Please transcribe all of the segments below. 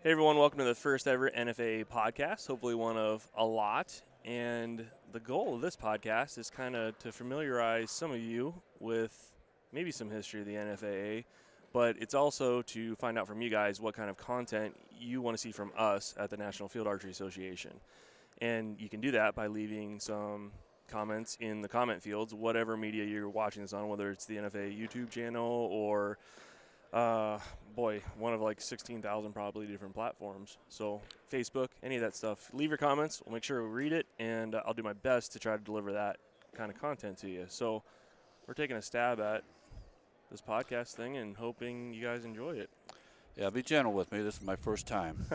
Hey everyone, welcome to the first ever NFAA podcast, hopefully one of a lot. And the goal of this podcast is kind of to familiarize some of you with maybe some history of the NFAA, but it's also to find out from you guys what kind of content you want to see from us at the National Field Archery Association. And you can do that by leaving some comments in the comment fields, whatever media you're watching this on, whether it's the NFAA YouTube channel or one of like 16,000 probably different platforms. So Facebook, any of that stuff, leave your comments. We'll make sure we read it, and I'll do my best to try to deliver that kind of content to you. So we're taking a stab at this podcast thing and hoping you guys enjoy it. Yeah, be gentle with me. This is my first time.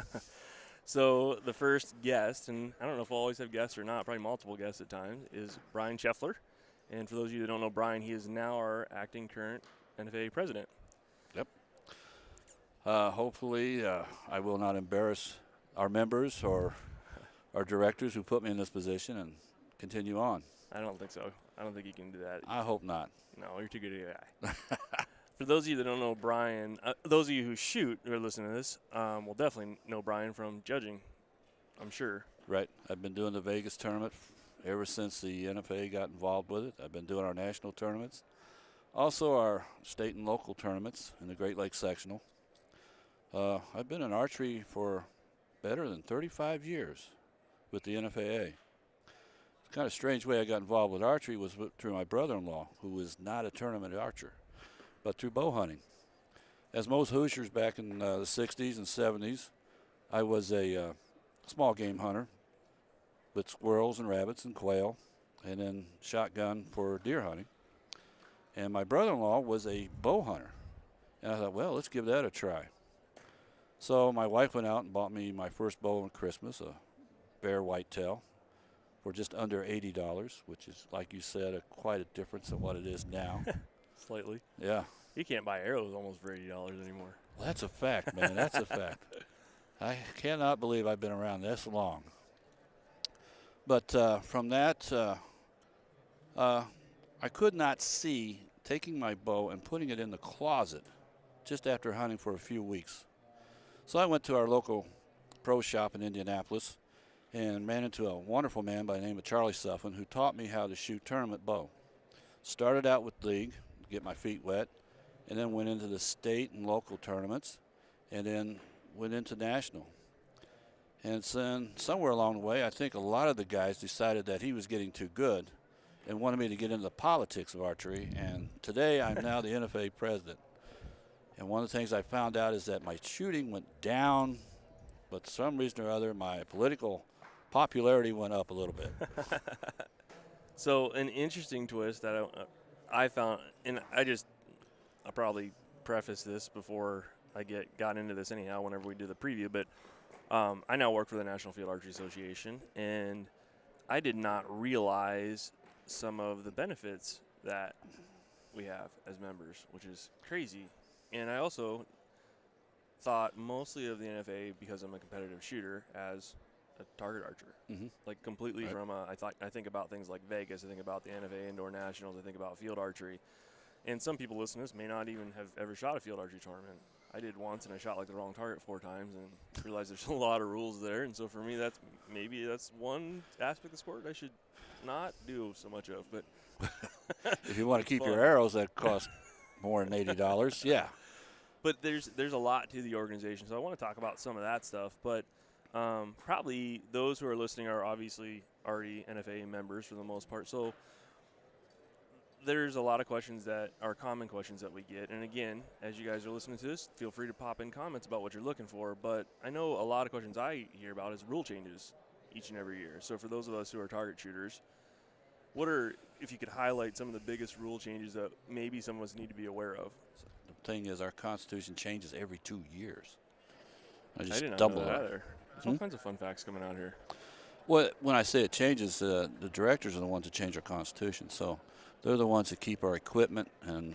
So the first guest, and I don't know if we'll always have guests or not, probably multiple guests at times, is Brian Sheffler. And for those of you that don't know Brian, he is now our acting current NFAA president. Yep. Hopefully, I will not embarrass our members or our directors who put me in this position and continue on. I don't think so. I don't think you can do that. I hope not. No, you're too good a guy. For those of you that don't know Brian, those of you who shoot or listen to this will definitely know Brian from judging, I'm sure. Right. I've been doing the Vegas tournament ever since the NFAA got involved with it. I've been doing our national tournaments. Also our state and local tournaments in the Great Lakes Sectional. I've been in archery for better than 35 years with the NFAA. It's kind of a strange way I got involved with archery was through my brother-in-law, who was not a tournament archer, but through bow hunting. As most Hoosiers back in the 60s and 70s, I was a small game hunter with squirrels and rabbits and quail, and then shotgun for deer hunting. And my brother-in-law was a bow hunter. And I thought, well, let's give that a try. So my wife went out and bought me my first bow on Christmas, a Bear Whitetail, for just under $80, which is, like you said, quite a difference in what it is now. Slightly. Yeah. You can't buy arrows almost for $80 anymore. Well, that's a fact, man. That's a fact. I cannot believe I've been around this long. But from that, I could not see taking my bow and putting it in the closet just after hunting for a few weeks. So I went to our local pro shop in Indianapolis and ran into a wonderful man by the name of Charlie Suffin, who taught me how to shoot tournament bow. Started out with league, get my feet wet, and then went into the state and local tournaments, and then went into national. And then somewhere along the way, I think a lot of the guys decided that he was getting too good and wanted me to get into the politics of archery. And today I'm now the NFAA president. And one of the things I found out is that my shooting went down, but for some reason or other, my political popularity went up a little bit. So an interesting twist that I found, and I'll probably preface this before I got into this anyhow whenever we do the preview, but I now work for the National Field Archery Association, and I did not realize some of the benefits that we have as members, which is crazy. And I also thought mostly of the NFAA because I'm a competitive shooter as a target archer. Mm-hmm. Like completely Right. from I think about things like Vegas, I think about the NFAA Indoor Nationals, I think about field archery. And some people listening to this may not even have ever shot a field archery tournament. I did once, and I shot like the wrong target 4 times and realized there's a lot of rules there. And so for me, that's one aspect of the sport I should not do so much of. But If you want to keep your arrows that cost more than $80, yeah. But there's a lot to the organization, so I want to talk about some of that stuff. But probably those who are listening are obviously already NFAA members for the most part. So there's a lot of questions that are common questions that we get. And again, as you guys are listening to this, feel free to pop in comments about what you're looking for. But I know a lot of questions I hear about is rule changes each and every year. So for those of us who are target shooters, if you could highlight some of the biggest rule changes that maybe some of us need to be aware of? The thing is, our Constitution changes every 2 years. I did not know stumbled that on it. either. There's all kinds of fun facts coming out here. Well, when I say it changes, the directors are the ones that change our Constitution. So they're the ones that keep our equipment and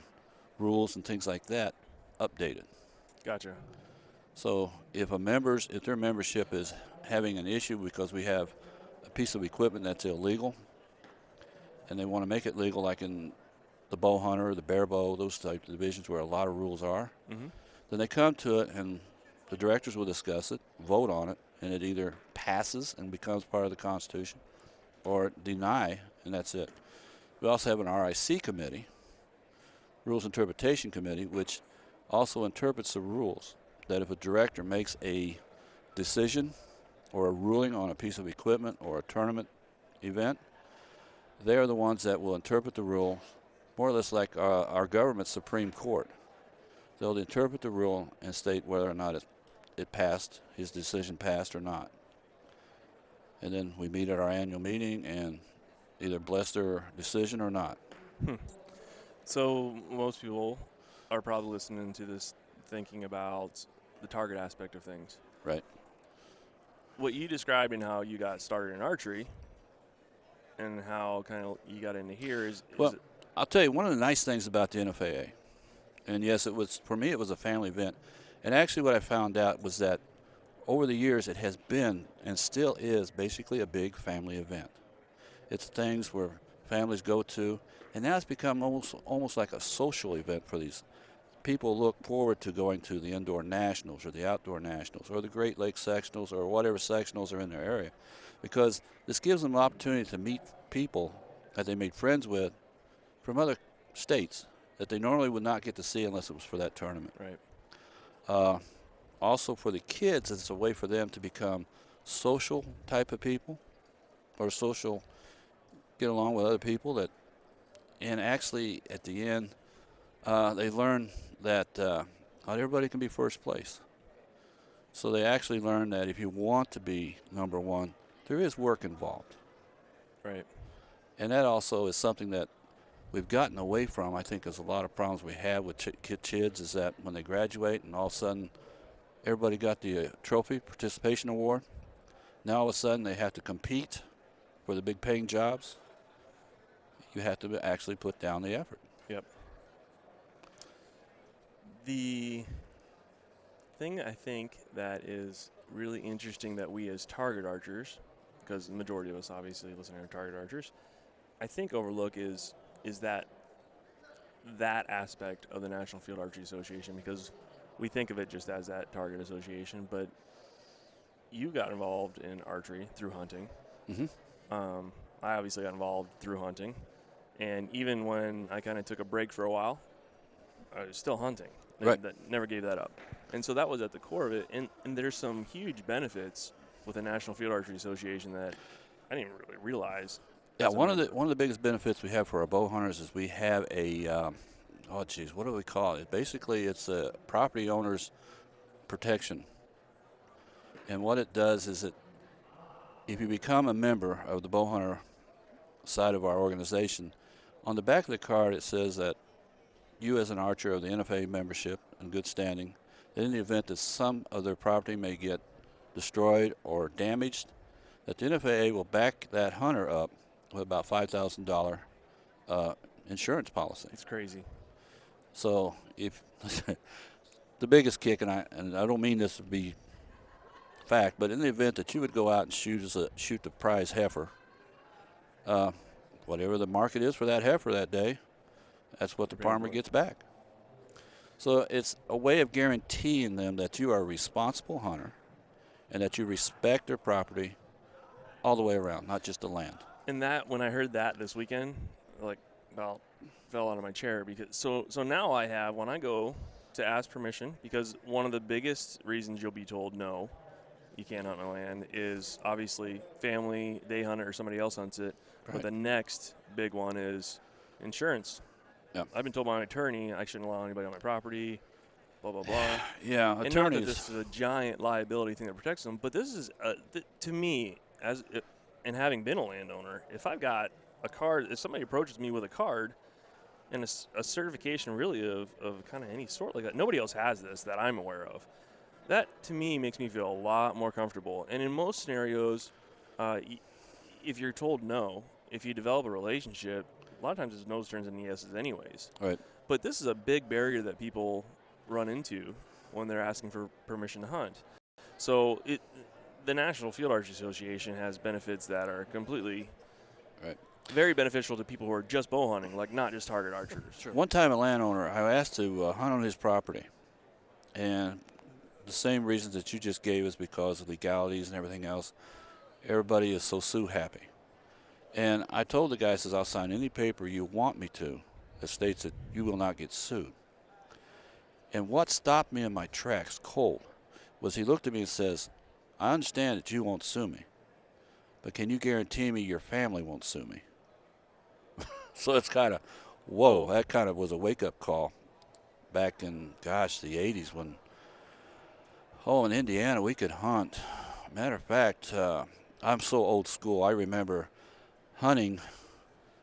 rules and things like that updated. Gotcha. So if their membership is having an issue because we have a piece of equipment that's illegal, and they want to make it legal, like in the bowhunter, the bear bow, those types of divisions where a lot of rules are, Mm-hmm. then they come to it and The directors will discuss it, vote on it, and it either passes and becomes part of the Constitution or deny, and that's it. We also have an RIC committee, Rules Interpretation Committee, which also interprets the rules. That if a director makes a decision or a ruling on a piece of equipment or a tournament event, they are the ones that will interpret the rule, more or less like our government's Supreme Court. They'll interpret the rule and state whether or not it passed, his decision passed or not. And then we meet at our annual meeting and either bless their decision or not. So most people are probably listening to this thinking about the target aspect of things. Right. What you described and how you got started in archery and how kind of you got into here is well, I'll tell you, one of the nice things about the NFAA, and yes, it was, for me, it was a family event. And actually what I found out was that over the years it has been and still is basically a big family event. It's things where families go to, and now it's become almost like a social event for these people. Look forward to going to the indoor nationals or the outdoor nationals or the Great Lakes sectionals or whatever sectionals are in their area, because this gives them an opportunity to meet people that they made friends with from other states that they normally would not get to see unless it was for that tournament. Right. Also for the kids, it's a way for them to become social type of people, or social, get along with other people that, and actually at the end, they learn that not everybody can be first place. So they actually learn that if you want to be number one, there is work involved. Right. And that also is something that we've gotten away from. I think there's a lot of problems we have with kids is that when they graduate and all of a sudden everybody got the trophy participation award, now all of a sudden they have to compete for the big paying jobs. You have to actually put down the effort. Yep. The thing I think that is really interesting that we as target archers, because the majority of us obviously listen to target archers, I think overlook is that aspect of the National Field Archery Association, because we think of it just as that target association, but you got involved in archery through hunting. Mm-hmm. I obviously got involved through hunting, and even when I kind of took a break for a while, I was still hunting. Right. That never gave that up. And so that was at the core of it, and there's some huge benefits with the National Field Archery Association that I didn't really realize. Yeah, one of the biggest benefits we have for our bow hunters is we have a what do we call it? Basically, it's a property owner's protection. And what it does is if you become a member of the bow hunter side of our organization, on the back of the card it says that you as an archer of the NFAA membership in good standing, that in the event that some of their property may get destroyed or damaged, that the NFAA will back that hunter up with about $5,000 insurance policy. It's crazy. So if the biggest kick, and I don't mean this to be fact, but in the event that you would go out and shoot the prize heifer, whatever the market is for that heifer that day, that's what the farmer gets back. So it's a way of guaranteeing them that you are a responsible hunter and that you respect their property all the way around, not just the land. And that, when I heard that this weekend, like, well, fell out of my chair, because so now I have, when I go to ask permission, because one of the biggest reasons you'll be told no, you can't hunt my land, is obviously family, they hunt it or somebody else hunts it. Right. But the next big one is insurance. Yep. I've been told by an attorney I shouldn't allow anybody on my property, blah, blah, blah. Yeah, and attorneys. not that this is a giant liability thing that protects them, but this is, to me, and having been a landowner, if I've got a card, if somebody approaches me with a card and a certification really of kind of any sort like that, nobody else has this that I'm aware of. That, to me, makes me feel a lot more comfortable. And in most scenarios, if you're told no, if you develop a relationship, a lot of times it's no's turns into yeses anyways. Right. But this is a big barrier that people run into when they're asking for permission to hunt. So the National Field Archery Association has benefits that are completely very beneficial to people who are just bow hunting, like not just target archers. Sure. One time a landowner, I asked to hunt on his property, and the same reasons that you just gave us because of legalities and everything else. Everybody is so sue happy. And I told the guy, I says, I'll sign any paper you want me to that states that you will not get sued. And what stopped me in my tracks cold was he looked at me and says, I understand that you won't sue me, but can you guarantee me your family won't sue me? So it's kind of, whoa, that kind of was a wake-up call back in, gosh, the 80s when, in Indiana we could hunt. Matter of fact, I'm so old school, I remember hunting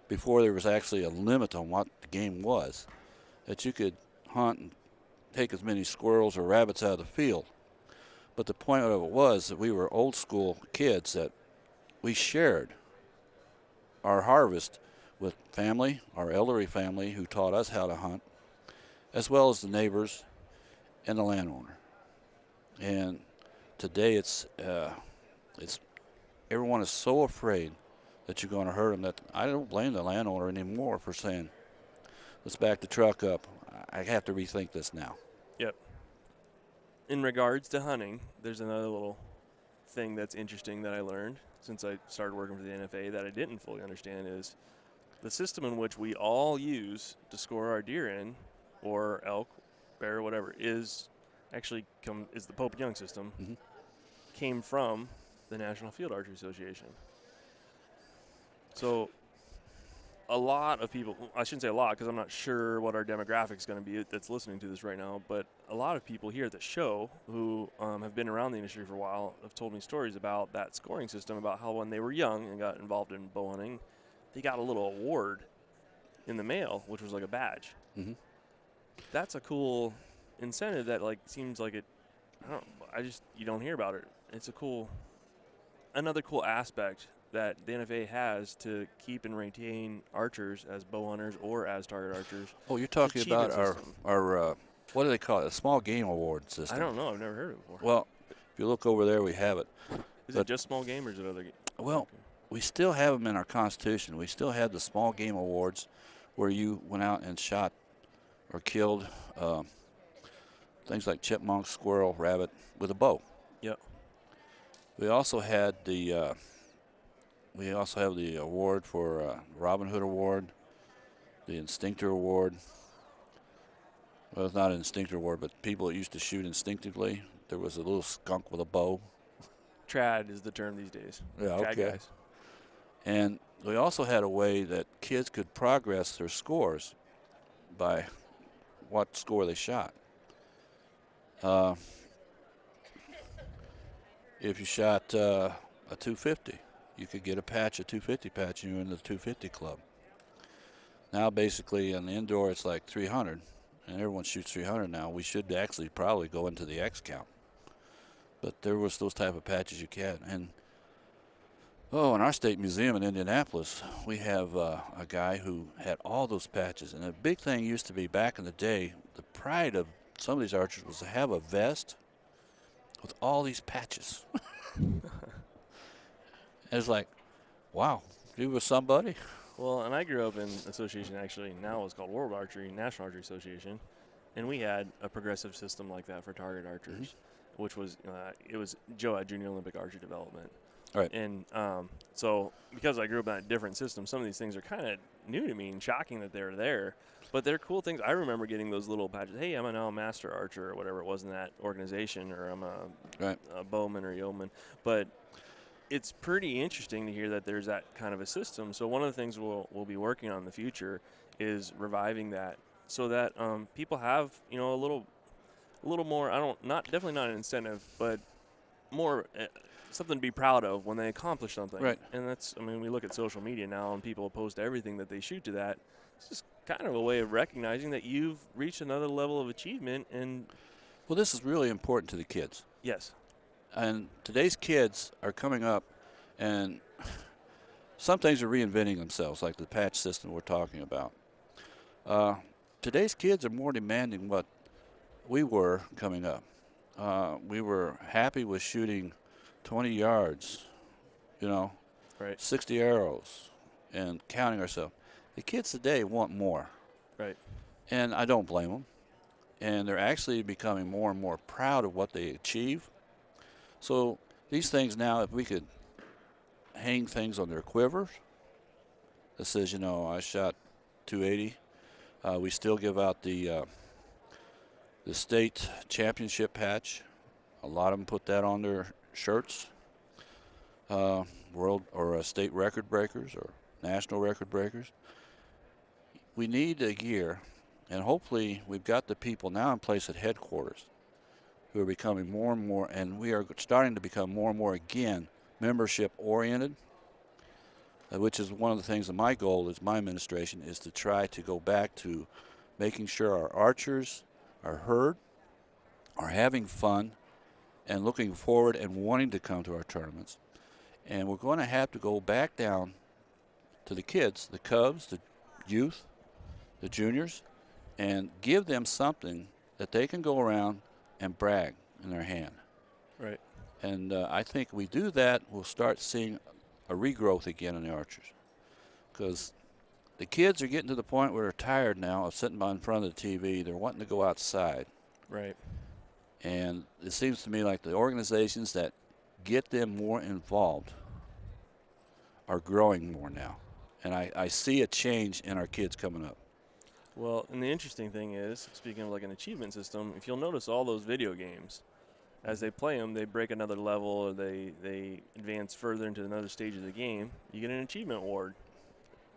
before there was actually a limit on what the game was, that you could hunt and take as many squirrels or rabbits out of the field. But the point of it was that we were old school kids, that we shared our harvest with family, our elderly family who taught us how to hunt, as well as the neighbors and the landowner. And today it's everyone is so afraid that you're going to hurt them that I don't blame the landowner anymore for saying, let's back the truck up. I have to rethink this now. Yep. In regards to hunting, there's another little thing that's interesting that I learned since I started working for the NFAA that I didn't fully understand is the system in which we all use to score our deer in, or elk, bear, whatever, is actually is the Pope Young system, came from the National Field Archery Association. So a lot of people, I shouldn't say a lot because I'm not sure what our demographic is going to be that's listening to this right now, but a lot of people here at the show who have been around the industry for a while have told me stories about that scoring system, about how when they were young and got involved in bow hunting, they got a little award in the mail, which was like a badge. That's a cool incentive that seems like it, you don't hear about it. It's another cool aspect that the NFA has to keep and retain archers as bow hunters or as target archers. Oh, you're talking about our what do they call it? A small game award system. I don't know. I've never heard of it before. Well, if you look over there, we have it. Is it just small game or is it other game? Well, we still have them in our Constitution. We still have the small game awards where you went out and shot or killed things like chipmunk, squirrel, rabbit with a bow. Yep. We also had the award for Robin Hood Award, the Instinctor Award. Well, it's not an Instinctor Award, but people that used to shoot instinctively. There was a little skunk with a bow. Trad is the term these days. Yeah, Trad okay. Guys. And we also had a way that kids could progress their scores by what score they shot. If you shot a 250, you could get a 250 patch, and you're in the 250 club. Now, basically, in the indoor, it's like 300, and everyone shoots 300 now. We should actually probably go into the X count. But there was those type of patches you can. And, in our state museum in Indianapolis, we have a guy who had all those patches. And a big thing used to be back in the day, the pride of some of these archers was to have a vest with all these patches. It's like, wow, you were somebody. Well, and I grew up in an association, actually, now it's called World Archery, National Archery Association, and we had a progressive system like that for target archers, which was, it was JOA, Junior Olympic Archery Development. Right. And so because I grew up in a different system, some of these things are kind of new to me and shocking that they're there. But they're cool things. I remember getting those little patches. Hey, I'm now a master archer or whatever it was in that organization, or I'm a bowman or yeoman. But it's pretty interesting to hear that there's that kind of a system. So one of the things we'll be working on in the future is reviving that, so that people have a little more. Definitely not an incentive, but more something to be proud of when they accomplish something. Right. And we look at social media now, and people post everything that they shoot to that. It's just kind of a way of recognizing that you've reached another level of achievement. And well, this is really important to the kids. Yes. And today's kids are coming up, and some things are reinventing themselves, like the patch system we're talking about. Today's kids are more demanding what we were coming up. We were happy with shooting 20 yards, right, 60 arrows, and counting ourselves. The kids today want more. Right. And I don't blame them. and they're actually becoming more and more proud of what they achieve. So these things now, if we could hang things on their quivers that says, you know, I shot 280. We still give out the state championship patch. A lot of them put that on their shirts. World or state record breakers or national record breakers. We need the gear, and hopefully we've got the people now in place at headquarters who are becoming more and more, and we are starting to become more and more, again, membership oriented, which is one of the things that my goal is, my administration, is to try to go back to making sure our archers are heard, are having fun, and looking forward and wanting to come to our tournaments. And we're going to have to go back down to the kids, the cubs, the youth, the juniors, and give them something that they can go around and brag in their hand. Right. And I think if we do that, we'll start seeing a regrowth again in the archers. Because the kids are getting to the point where they're tired now of sitting in front of the TV. They're wanting to go outside. Right. And it seems to me like the organizations that get them more involved are growing more now. And I see a change in our kids coming up. Well, and the interesting thing is, speaking of like an achievement system, if you'll notice all those video games, as they play them, they break another level or they advance further into another stage of the game. You get an achievement award.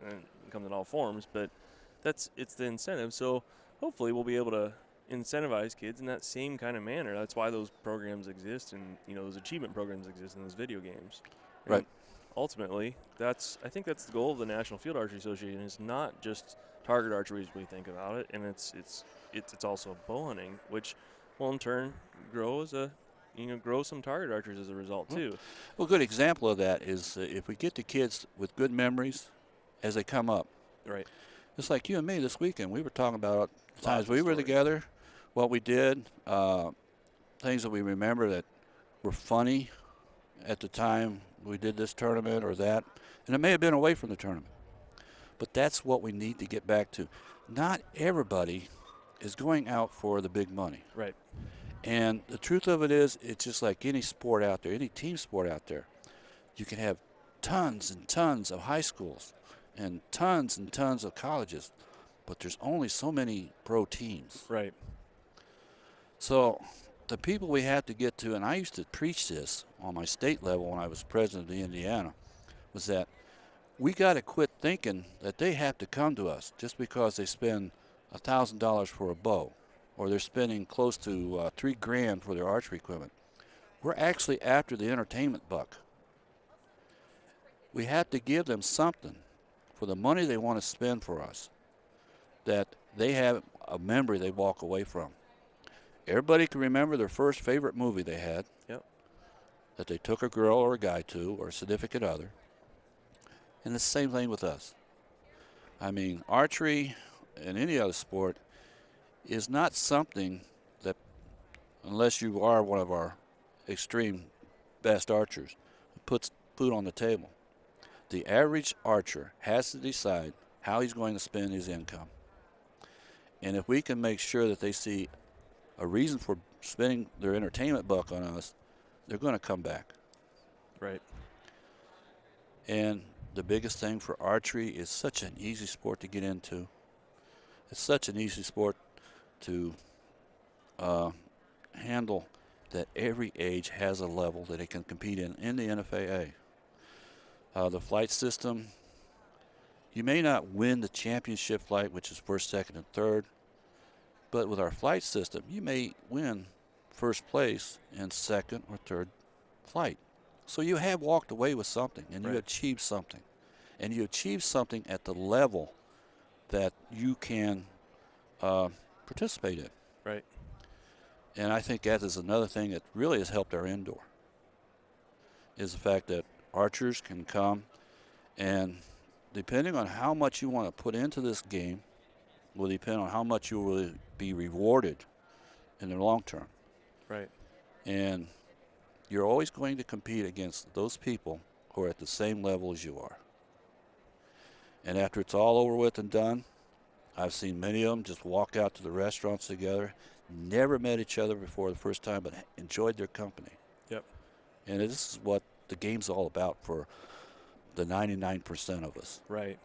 And it comes in all forms, but it's the incentive. So hopefully we'll be able to incentivize kids in that same kind of manner. That's why those programs exist, and those achievement programs exist in those video games. And right. Ultimately, I think that's the goal of the National Field Archery Association. Is not just target archery as we think about it, and it's also bow hunting, which will in turn grow some target archers as a result too. Well, a good example of that is if we get the kids with good memories as they come up. Right. Just like you and me this weekend, we were talking about times we were stories. together, what we did, things that we remember that were funny at the time we did this tournament or that, and it may have been away from the tournament. But that's what we need to get back to. Not everybody is going out for the big money. Right. And the truth of it is, it's just like any sport out there, any team sport out there. You can have tons and tons of high schools and tons of colleges, but there's only so many pro teams. Right. So the people we have to get to, and I used to preach this on my state level when I was president of Indiana, was that we got to quit thinking that they have to come to us just because they spend $1,000 for a bow, or they're spending close to $3,000 for their archery equipment. We're actually after the entertainment buck. We have to give them something for the money they want to spend for us, that they have a memory they walk away from. Everybody can remember their first favorite movie they had. Yep. That they took a girl or a guy to, or a significant other. And it's the same thing with us. I mean, archery and any other sport is not something that, unless you are one of our extreme best archers, puts food on the table. The average archer has to decide how he's going to spend his income. And if we can make sure that they see a reason for spending their entertainment buck on us, they're going to come back. Right. And the biggest thing for archery is such an easy sport to get into. It's such an easy sport to handle, that every age has a level that it can compete in the NFAA. The flight system, you may not win the championship flight, which is first, second, and third, but with our flight system, you may win first place in second or third flight. So you have walked away with something, and you achieved something. And you achieved something at the level that you can participate in. Right. And I think that is another thing that really has helped our indoor, is the fact that archers can come, and depending on how much you want to put into this game will depend on how much you will be rewarded in the long term. Right. And you're always going to compete against those people who are at the same level as you are. And after it's all over with and done, I've seen many of them just walk out to the restaurants together, never met each other before the first time, but enjoyed their company. Yep. And this is what the game's all about for the 99% of us. Right.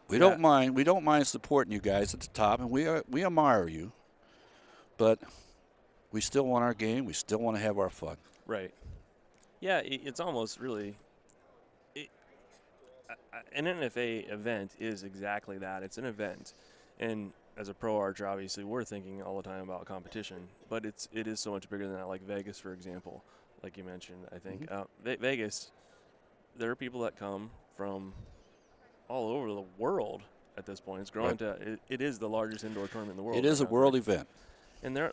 We don't mind. We don't mind supporting you guys at the top, and we admire you. But we still want our game. We still want to have our fun. Right. Yeah, it's almost really an NFA event is exactly that. It's an event, and as a pro archer, obviously, we're thinking all the time about competition. But it is so much bigger than that. Like Vegas, for example, like you mentioned. I think Vegas, there are people that come from all over the world at this point. It's growing to it is the largest indoor tournament in the world. It is a world event, and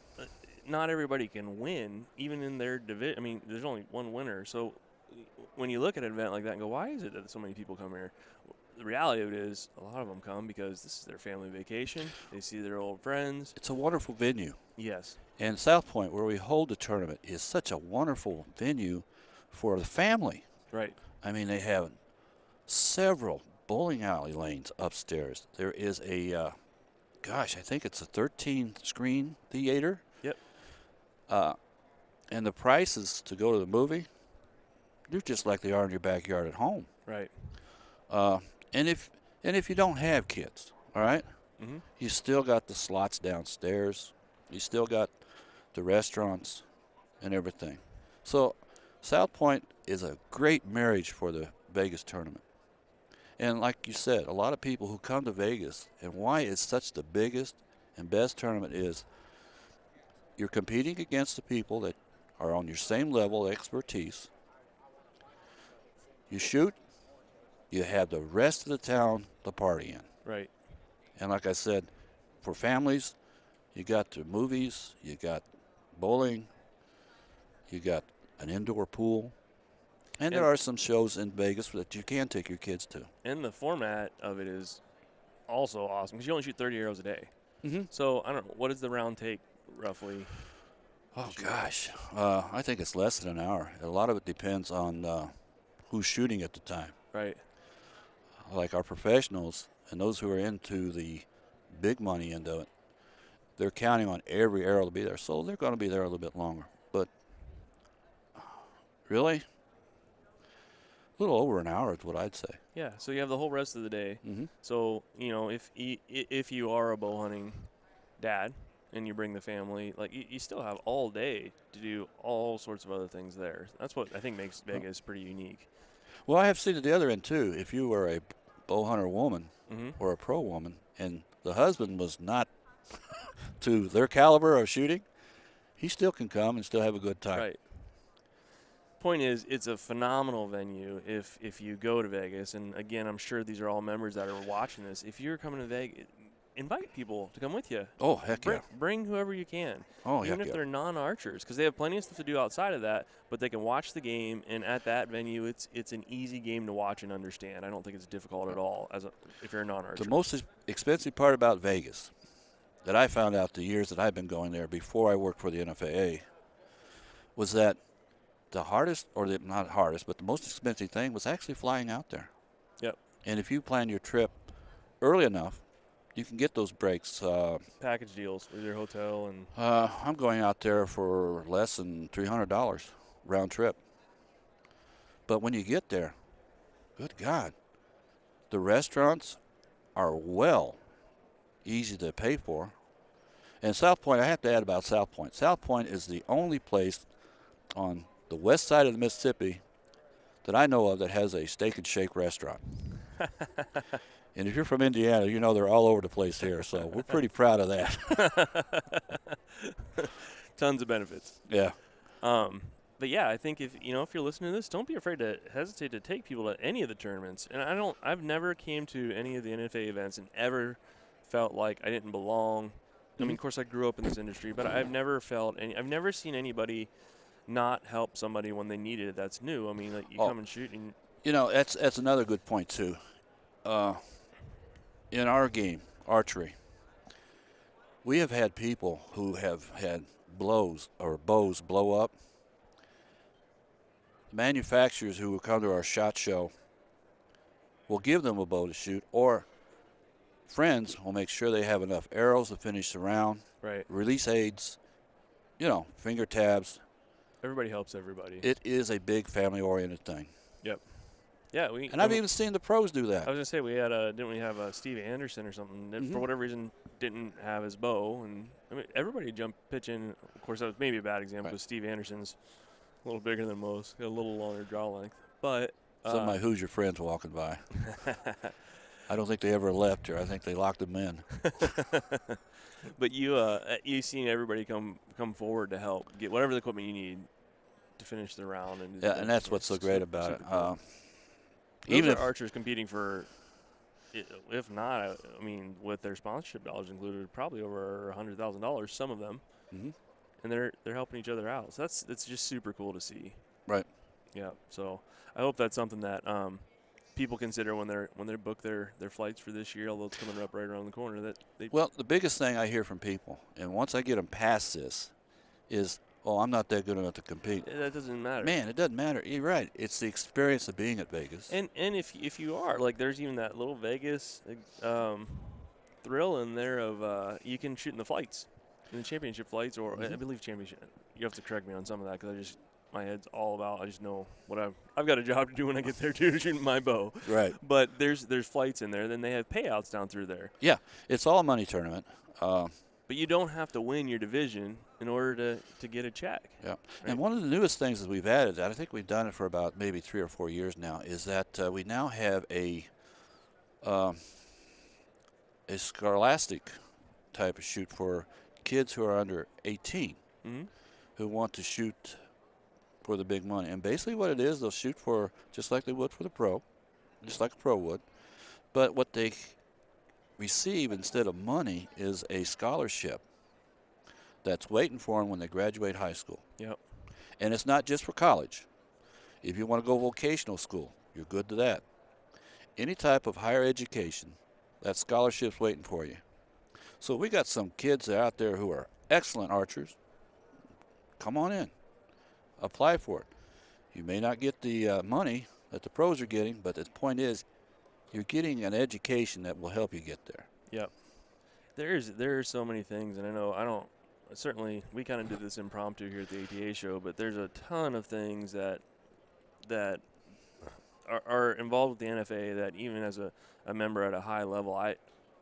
not everybody can win, even in their division. I mean, there's only one winner. So when you look at an event like that and go, why is it that so many people come here? The reality of it is a lot of them come because this is their family vacation. They see their old friends. It's a wonderful venue. Yes. And South Point, where we hold the tournament, is such a wonderful venue for the family. Right. I mean, they have several bowling alley lanes upstairs. There is a, I think it's a 13-screen theater. Yep. And the prices to go to the movie, they're just like they are in your backyard at home. Right. And if you don't have kids, all right, you still got the slots downstairs. You still got the restaurants and everything. So South Point is a great marriage for the Vegas tournament. And like you said, a lot of people who come to Vegas, and why it's such the biggest and best tournament is you're competing against the people that are on your same level of expertise. You shoot, you have the rest of the town to party in. Right. And like I said, for families, you got the movies, you got bowling, you got an indoor pool, and there are some shows in Vegas that you can take your kids to. And the format of it is also awesome because you only shoot 30 arrows a day. Mm-hmm. So I don't know, what does the round take roughly? Oh, gosh. I think it's less than an hour. A lot of it depends on who's shooting at the time. Right. Like our professionals and those who are into the big money end of it, they're counting on every arrow to be there. So they're going to be there a little bit longer. But really, a little over an hour is what I'd say. Yeah, so you have the whole rest of the day. Mm-hmm. So, you know, if you are a bow hunting dad and you bring the family, like you still have all day to do all sorts of other things there. That's what I think makes Vegas pretty unique. Well, I have seen at the other end, too. If you were a bow hunter woman Mm-hmm. or a pro woman and the husband was not to their caliber of shooting, he still can come and still have a good time. Right. Point is, it's a phenomenal venue if you go to Vegas. And, again, I'm sure these are all members that are watching this. If you're coming to Vegas, invite people to come with you. Oh, heck yeah. Bring whoever you can. Oh, even if they're non-archers, because they have plenty of stuff to do outside of that, but they can watch the game, and at that venue, it's an easy game to watch and understand. I don't think it's difficult at all if you're a non-archer. The most expensive part about Vegas that I found out the years that I've been going there before I worked for the NFAA was that the hardest, or not hardest, but the most expensive thing was actually flying out there. Yep. And if you plan your trip early enough, you can get those breaks. Package deals with your hotel and. I'm going out there for less than $300 round trip. But when you get there, good God, the restaurants are easy to pay for. And South Point, I have to add about South Point. South Point is the only place on the west side of the Mississippi that I know of that has a steak and shake restaurant. And if you're from Indiana, you know they're all over the place here, so we're pretty proud of that. Tons of benefits. Yeah. But yeah, I think if you're listening to this, don't be afraid to hesitate to take people to any of the tournaments. And I've never came to any of the NFA events and ever felt like I didn't belong. I mean, of course, I grew up in this industry, but I've never seen anybody not help somebody when they needed it. That's new. I mean, like come and shoot. And that's another good point too. In our game, archery, we have had people who have had bows blow up. Manufacturers who will come to our SHOT Show will give them a bow to shoot, or friends will make sure they have enough arrows to finish the round, Right. release aids, finger tabs. Everybody helps everybody. It is a big family-oriented thing. Yep. Yeah, And I've even seen the pros do that. I was gonna say we had didn't we have Steve Anderson or something that for whatever reason didn't have his bow, and I mean everybody jumped pitch in. Of course, that was maybe a bad example because Steve Anderson's a little bigger than most, got a little longer draw length. But some of my Hoosier friends walking by. I don't think they ever left here. I think they locked them in. But you seen everybody come forward to help get whatever the equipment you need to finish the round. And that's what's so great about it. Cool. Even if archers competing for, if not, I mean, with their sponsorship dollars included, probably over $100,000. Some of them, and they're helping each other out. So that's just super cool to see. Right. Yeah. So I hope that's something that people consider when they book their flights for this year. Although it's coming up right around the corner, that they. Well, the biggest thing I hear from people, and once I get them past this, is, "Oh, I'm not that good enough to compete." That doesn't matter. Man, it doesn't matter. You're right. It's the experience of being at Vegas. And if you are, like, there's even that little Vegas thrill in there of you can shoot in the flights, in the championship flights, or I believe championship. You have to correct me on some of that because my head's all about. I just know what I've got a job to do when I get there too, shooting my bow. Right. But there's flights in there. Then they have payouts down through there. Yeah, it's all a money tournament. But you don't have to win your division in order to get a check. Yeah. Right? And one of the newest things that we've added, and I think we've done it for about maybe 3 or 4 years now, is that we now have a scholastic type of shoot for kids who are under 18 who want to shoot for the big money. And basically what it is, they'll shoot for just like they would for the pro, just like a pro would. But what they receive instead of money is a scholarship that's waiting for them when they graduate high school. Yep. And it's not just for college. If you want to go vocational school, you're good to that. Any type of higher education, that scholarship's waiting for you. So we got some kids out there who are excellent archers. Come on in. Apply for it. You may not get the money that the pros are getting, but the point is you're getting an education that will help you get there. Yep. There are so many things, and I know certainly we kind of did this impromptu here at the ATA show, but there's a ton of things that are involved with the NFAA that even as a member at a high level, I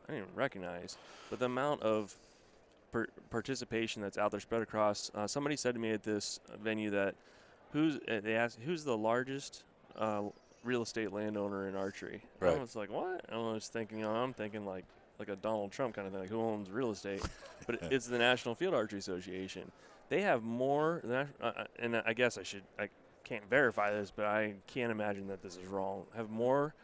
didn't even recognize. But the amount of participation that's out there spread across. Somebody said to me at this venue that they asked who's the largest real estate landowner in archery. Right. I was like, what? I was thinking, I'm thinking like a Donald Trump kind of thing, like who owns real estate? But it's the National Field Archery Association. They have more, and I guess I can't verify this, but I can't imagine that this is wrong. Have more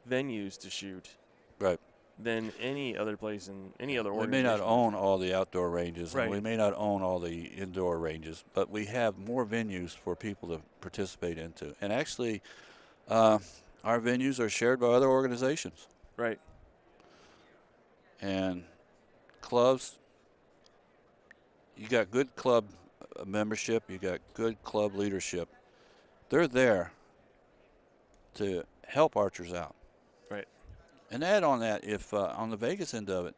venues to shoot. Right. Than any other place in any other We organization. may not own all the outdoor ranges, right. And we may not own all the indoor ranges, but we have more venues for people to participate into. And actually, our venues are shared by other organizations. Right. And clubs, you got good club membership, you got good club leadership. They're there to help archers out. And add on that, if on the Vegas end of it,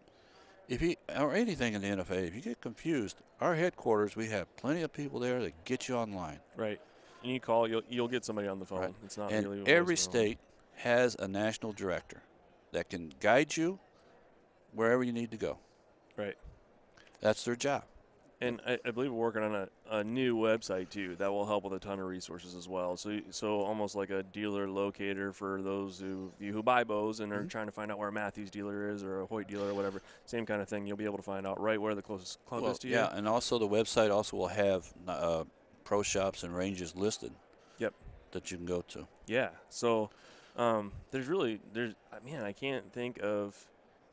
or anything in the NFAA, if you get confused, our headquarters, we have plenty of people there that get you online. Right. And you call, you'll get somebody on the phone. Right. It's not and really every state has a national director that can guide you wherever you need to go. Right. That's their job. And I believe we're working on a new website, too, that will help with a ton of resources as well. So almost like a dealer locator for those who buy bows and are trying to find out where a Matthews dealer is or a Hoyt dealer or whatever. Same kind of thing. You'll be able to find out right where the closest club is to you. Yeah, and also the website also will have pro shops and ranges listed. Yep. That you can go to. Yeah. So I can't think of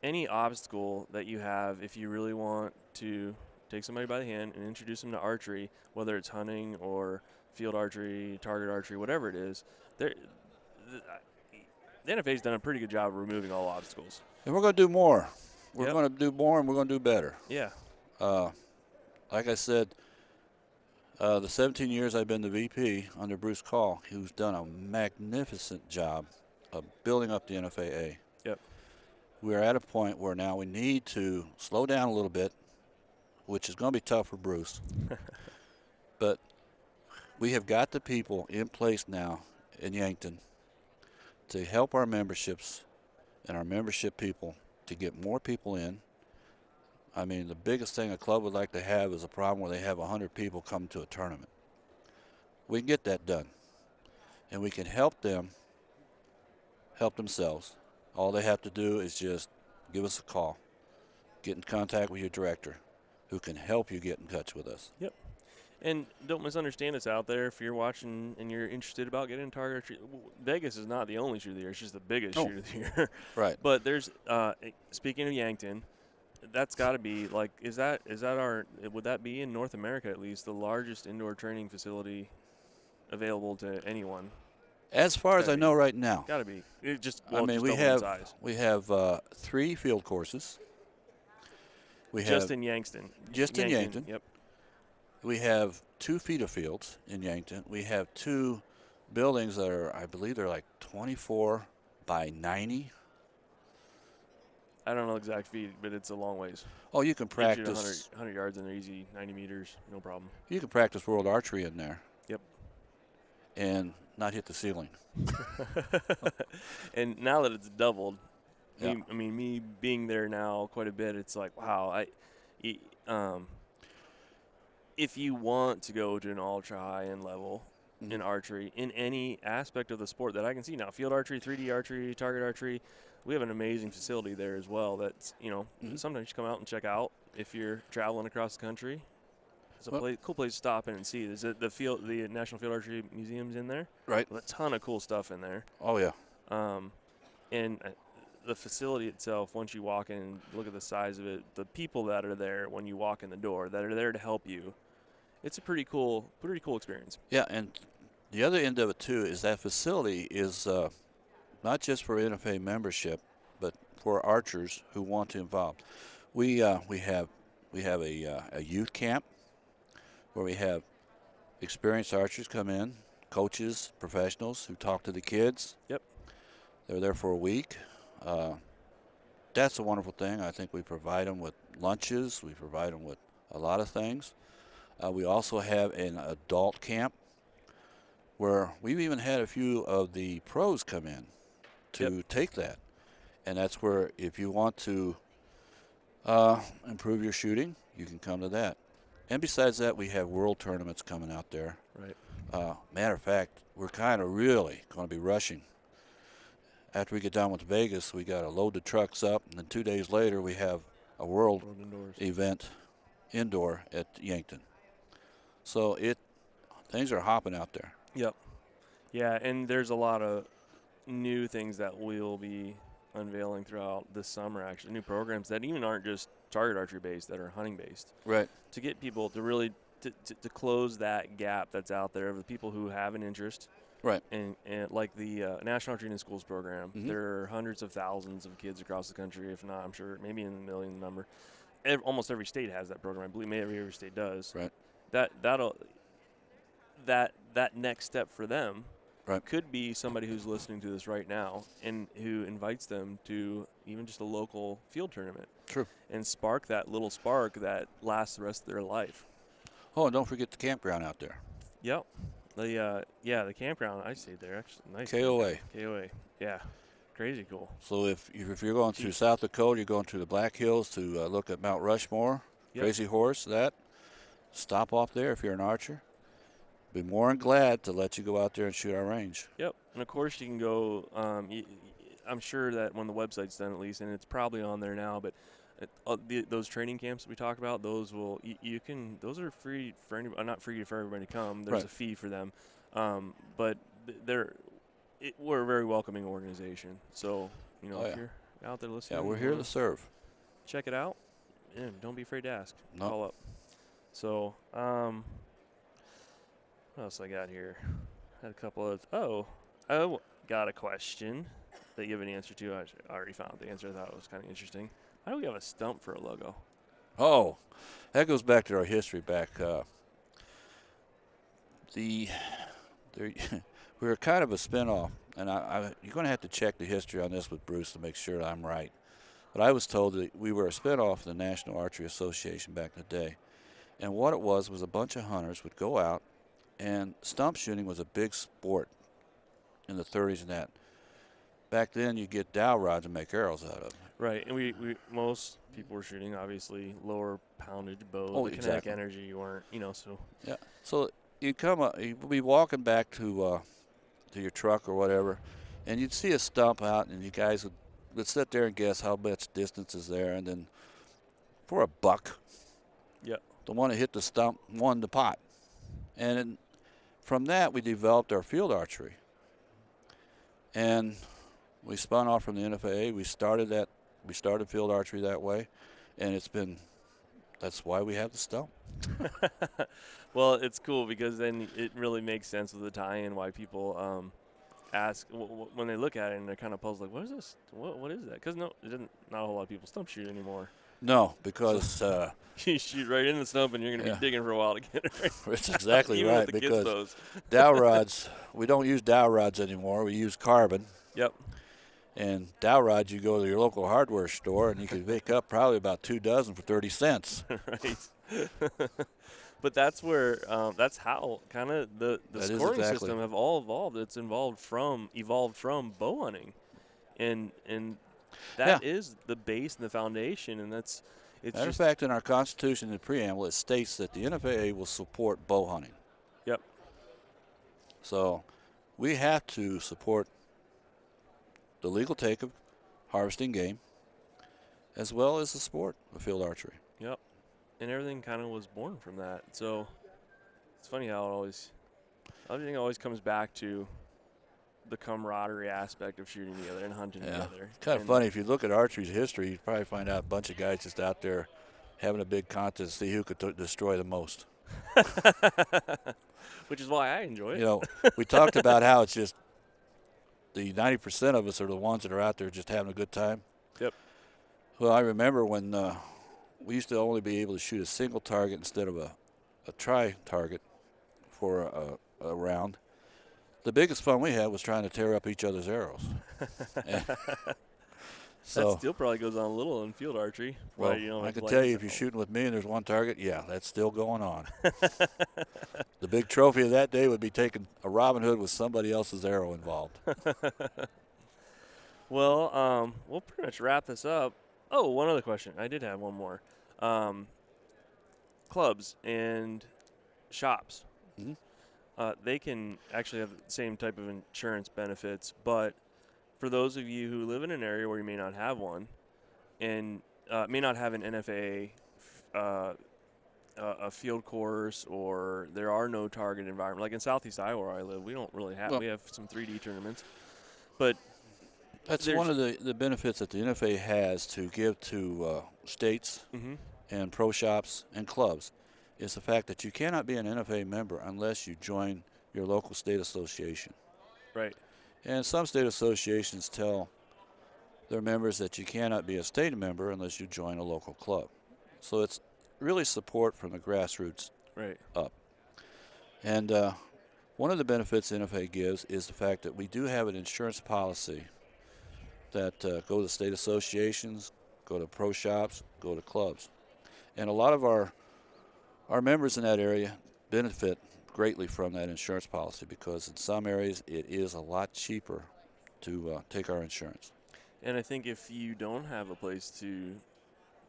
any obstacle that you have if you really want to take somebody by the hand and introduce them to archery, whether it's hunting or field archery, target archery, whatever it is. The NFAA's done a pretty good job of removing all obstacles. And we're going to do more. We're going to do more, and we're going to do better. Yeah. Like I said, the 17 years I've been the VP under Bruce Call, who's done a magnificent job of building up the NFAA. Yep. we're at a point where now we need to slow down a little bit, which is going to be tough for Bruce. But we have got the people in place now in Yankton to help our memberships and our membership people to get more people in. I mean, the biggest thing a club would like to have is a problem where they have 100 people come to a tournament. We can get that done, and we can help them help themselves. All they have to do is just give us a call, get in contact with your director, who can help you get in touch with us. Yep. And don't misunderstand us out there. If you're watching and you're interested about getting into target archery, Vegas is not the only shoot of the year. It's just the biggest shoot of the year. Right. But there's, speaking of Yankton, that's got to be like, would that be in North America at least, the largest indoor training facility available to anyone? As far as I know right now. Got to be. We have 3 field courses. Just in Yankton. Just in Yankton. Yep. We have 2 feeder fields in Yankton. We have 2 buildings that are, I believe they're like 24 by 90. I don't know exact feet, but it's a long ways. Oh, you can practice. 100 yards in there easy, 90 meters, no problem. You can practice world archery in there. Yep. And not hit the ceiling. And now that it's doubled, yeah. me being there now quite a bit, it's like, wow. If you want to go to an ultra high-end level in archery, in any aspect of the sport that I can see now, field archery, 3D archery, target archery, we have an amazing facility there as well that's, sometimes you come out and check out if you're traveling across the country. It's a cool place to stop in and see. Is it the National Field Archery Museum's in there? Right. With a ton of cool stuff in there. Oh, yeah. And the facility itself, once you walk in and look at the size of it, the people that are there when you walk in the door that are there to help you, it's a pretty cool experience. Yeah, and the other end of it, too, is that facility is not just for NFA membership, but for archers who want to involve. We have a youth camp where we have experienced archers come in, coaches, professionals who talk to the kids. Yep. They're there for a week. That's a wonderful thing. I think we provide them with lunches. We provide them with a lot of things. We also have an adult camp where we've even had a few of the pros come in to take that. And that's where if you want to improve your shooting, you can come to that. And besides that, we have world tournaments coming out there. Right. Matter of fact, we're kind of really going to be rushing. After we get done with Vegas, we got to load the trucks up, and then 2 days later we have a world event indoor at Yankton. So things are hopping out there. Yep. Yeah, and there's a lot of new things that we'll be unveiling throughout this summer, actually, new programs that even aren't just target archery based, that are hunting based. Right. To get people to really to close that gap that's out there of the people who have an interest. Right. And like the National Archery in Schools program, there are hundreds of thousands of kids across the country, if not, I'm sure, maybe in the million number. Almost every state has that program. I believe maybe every state does. Right. That next step for them right. could be somebody who's listening to this right now and who invites them to even just a local field tournament. True. And spark that little spark that lasts the rest of their life. Oh, and don't forget the campground out there. Yep. The campground, I stayed there. Actually, nice. KOA. Yeah. Crazy cool. So if you're going through South Dakota, you're going through the Black Hills to look at Mount Rushmore, Crazy Horse, stop off there if you're an archer. Be more than glad to let you go out there and shoot our range. Yep. And, of course, you can go I'm sure that when the website's done at least, and it's probably on there now, but those training camps that we talked about, those those are free for anybody, not free for everybody to come. There's a fee for them. But we're a very welcoming organization. So, if you're out there listening. Yeah, we're here to serve. Check it out. And don't be afraid to ask. Nope. Call up. So, what else I got here? Had a couple of I got a question that you have an answer to. I already found the answer. I thought it was kind of interesting. Why do we have a stump for a logo? Oh, that goes back to our history back. We were kind of a spinoff, and you're going to have to check the history on this with Bruce to make sure I'm right. But I was told that we were a spinoff of the National Archery Association back in the day. And what it was a bunch of hunters would go out, and stump shooting was a big sport in the 30s and that. Back then, you get dowel rods and make arrows out of them. Right, and we most people were shooting obviously lower poundage bows. Oh, the kinetic exactly. energy you weren't, so. Yeah. So you'd be walking back to your truck or whatever, and you'd see a stump out, and you guys would sit there and guess how much distance is there, and then for a buck, Yep. the one that hit the stump won the pot. And then from that, we developed our field archery. And we spun off from the NFAA. We started field archery that way, and that's why we have the stump. Well, it's cool because then it really makes sense with the tie-in why people ask when they look at it and they're kind of puzzled, like, what is this? What is that? Because not a whole lot of people stump shoot anymore. No, because you shoot right in the stump and you're going to be digging for a while to get it right. That's exactly Even right. with the kids' Because bows. dowel rods, we don't use dowel rods anymore. We use carbon. Yep. And dowel rods, you go to your local hardware store and you can pick up probably about 2 dozen for 30 cents. Right. But that's where that's how kind of the scoring system have all evolved. It's evolved from bow hunting, and that is the base and the foundation, and it's Matter of fact, in our Constitution, in the preamble, it states that the NFAA will support bow hunting. Yep. So we have to support the legal take of harvesting game, as well as the sport of field archery. Yep. And everything kind of was born from that. So it's funny how everything always comes back to the camaraderie aspect of shooting together and hunting together. It's kind of funny. If you look at archery's history, you probably find out a bunch of guys just out there having a big contest to see who could destroy the most. Which is why I enjoy it. We talked about how it's just the 90% of us are the ones that are out there just having a good time. Yep. Well, I remember when we used to only be able to shoot a single target instead of a tri-target for a round. The biggest fun we had was trying to tear up each other's arrows. So that still probably goes on a little in field archery. Well, I can tell you if you're shooting with me and there's one target, yeah, that's still going on. The big trophy of that day would be taking a Robin Hood with somebody else's arrow involved. Well, we'll pretty much wrap this up. Oh, one other question. I did have one more. Clubs and shops. Mm-hmm. They can actually have the same type of insurance benefits, but for those of you who live in an area where you may not have one and may not have an NFAA a field course, or there are no target environment, like in Southeast Iowa where I live, we don't really have. We have some 3D tournaments, but that's one of the benefits that the NFA has to give to states and pro shops and clubs is the fact that you cannot be an NFA member unless you join your local state association. Right. And some state associations tell their members that you cannot be a state member unless you join a local club. So it's really support from the grassroots up. And one of the benefits NFA gives is the fact that we do have an insurance policy that go to state associations, go to pro shops, go to clubs. And a lot of our members in that area benefit greatly from that insurance policy because in some areas it is a lot cheaper to take our insurance. And I think if you don't have a place to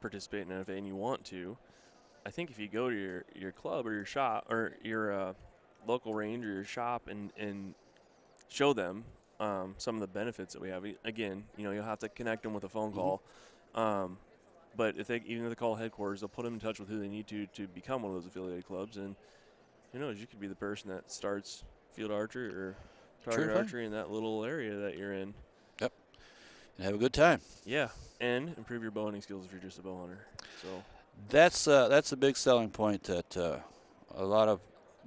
participate in NFA and you want to, I think if you go to your club or your shop or your local range or your shop and show them some of the benefits that we have. Again, you'll have to connect them with a phone call. But even if they call headquarters, they'll put them in touch with who they need to become one of those affiliated clubs. And who knows, you could be the person that starts field archery or target archery in that little area that you're in. Yep. And have a good time. Yeah, and improve your bow hunting skills if you're just a bow hunter. So that's a big selling point that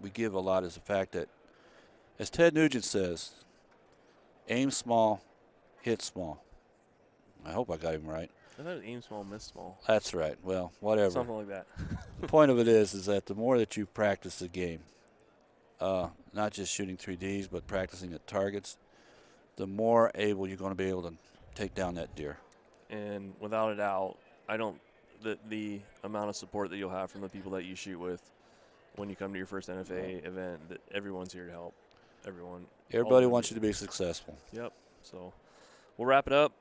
we give a lot is the fact that, as Ted Nugent says, aim small, hit small. I hope I got him right. I thought it was aim small, miss small. That's right. Well, whatever. Something like that. The point of it is that the more that you practice the game, not just shooting 3Ds, but practicing at targets, the more able you're going to be able to take down that deer. And without a doubt, the amount of support that you'll have from the people that you shoot with when you come to your first NFA event, that everyone's here to help. Everybody wants you to be successful. Yep. So we'll wrap it up.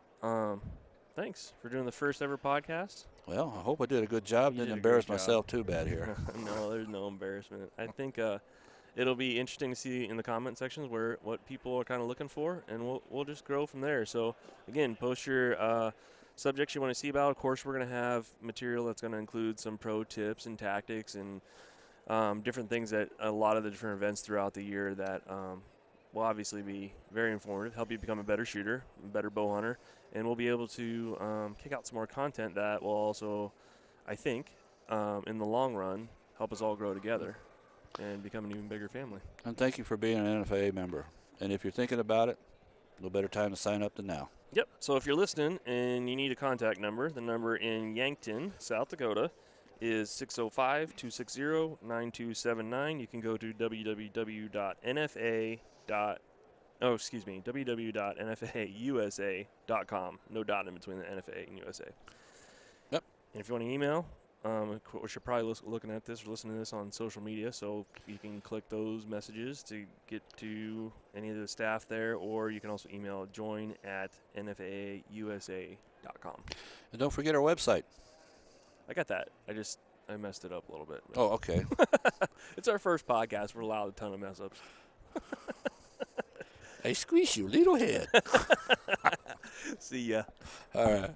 Thanks for doing the first ever podcast. Well, I hope I did a good job. Didn't embarrass myself too bad here. No, there's no embarrassment. I think it'll be interesting to see in the comment sections what people are kind of looking for, and we'll just grow from there. So again, post your subjects you want to see about. Of course, we're going to have material that's going to include some pro tips and tactics and different things at a lot of the different events throughout the year that will obviously be very informative, help you become a better shooter, a better bow hunter, and we'll be able to kick out some more content that will also, I think, in the long run, help us all grow together and become an even bigger family. And thank you for being an NFAA member. And if you're thinking about it, no better time to sign up than now. Yep. So if you're listening and you need a contact number, the number in Yankton, South Dakota, is 605-260-9279. You can go to www.nfausa.com. No dot in between the NFA and USA. Yep. And if you want to email, of course, you're probably looking at this or listening to this on social media, so you can click those messages to get to any of the staff there, or you can also email join@nfaausa.com. And don't forget our website. I got that. I messed it up a little bit. Oh, okay. It's our first podcast. We're allowed a ton of mess ups. I squeeze you, little head. See ya. All right.